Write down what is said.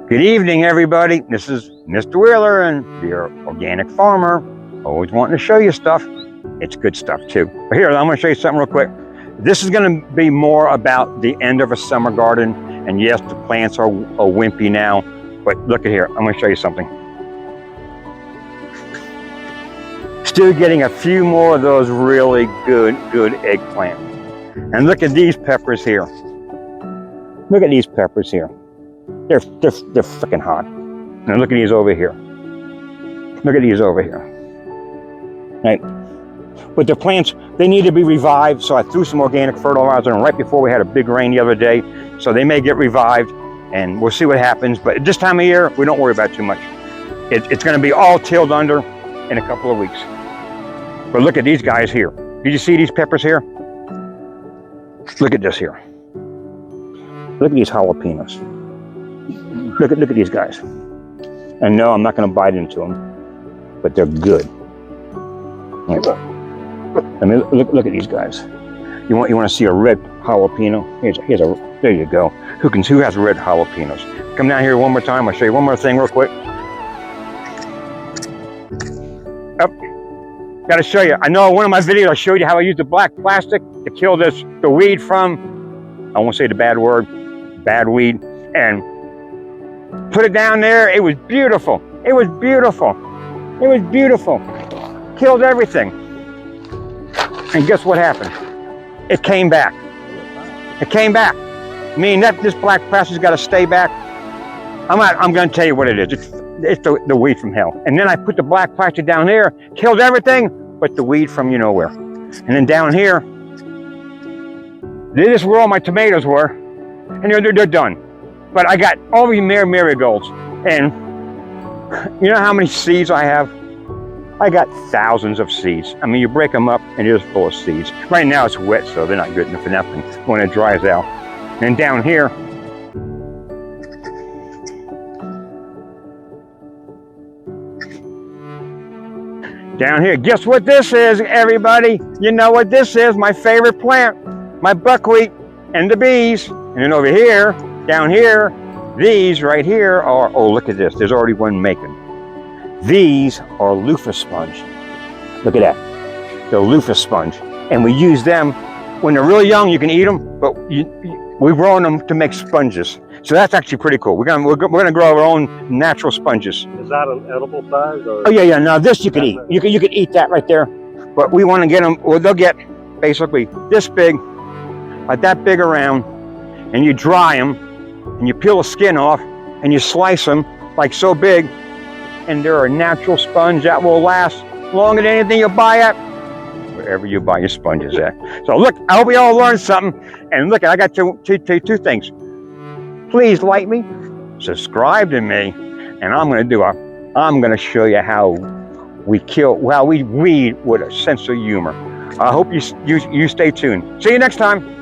Good evening, everybody. This is Mr. Wheeler and your organic farmer. Always wanting to show you stuff. It's good stuff too. But here, I'm going to show you something real quick. This is going to be more about the end of a summer garden. And yes, the plants are wimpy now. But look at here. I'm going to show you something. Still getting a few more of those really good eggplant. And look at these peppers here. Look at these peppers here. They're freaking hot. And look at these over here. Look at these over here. Right. But the plants, they need to be revived. So I threw some organic fertilizer in right before we had a big rain the other day. So they may get revived and we'll see what happens. But at this time of year, we don't worry about too much. It's going to be all tilled under in a couple of weeks. But look at these guys here. Did you see these peppers here? Look at this here. Look at these jalapenos. Look at these guys. And no, I'm not going to bite into them, but they're good. I mean, look at these guys. You want to see a red jalapeno? Here's a. There you go. Who has red jalapenos? Come down here one more time. I'll show you one more thing real quick. Got to show you. I know in one of my videos I showed you how I used the black plastic to kill the weed from, I won't say the bad word, bad weed, and put it down there. It was beautiful. It was beautiful. It was beautiful. Killed everything. And guess what happened? It came back. It came back. I mean, this black plastic's got to stay back. I'm going to tell you what it is. It's the weed from hell. And then I put the black plastic down there, killed everything but the weed from you know where. And then down here, this is where all my tomatoes were, and they're done. But I got all these marigolds, and you know how many seeds I have? I got thousands of seeds. I mean, you break them up, and they're full of seeds. Right now it's wet, so they're not good enough for nothing when it dries out. And down here, guess what this is, everybody? You know what this is, my favorite plant, my buckwheat and the bees. And then over here, down here, these right here are, oh, look at this, there's already one making. These are loofah sponge. Look at that, they're loofah sponge. And we use them, when they're really young, you can eat them, but we're growing them to make sponges. So that's actually pretty cool. We're gonna grow our own natural sponges. Is that an edible size? Or? Oh yeah. Now this you could eat. You could eat that right there. But we want to get them. Well, they'll get basically this big, like that big around, and you dry them, and you peel the skin off, and you slice them like so big, and they're a natural sponge that will last longer than anything you buy at wherever you buy your sponges at. So look, I hope you all learned something. And look, I got two things. Please like me, subscribe to me, and I'm going to show you how we weed with a sense of humor. I hope you stay tuned. See you next time.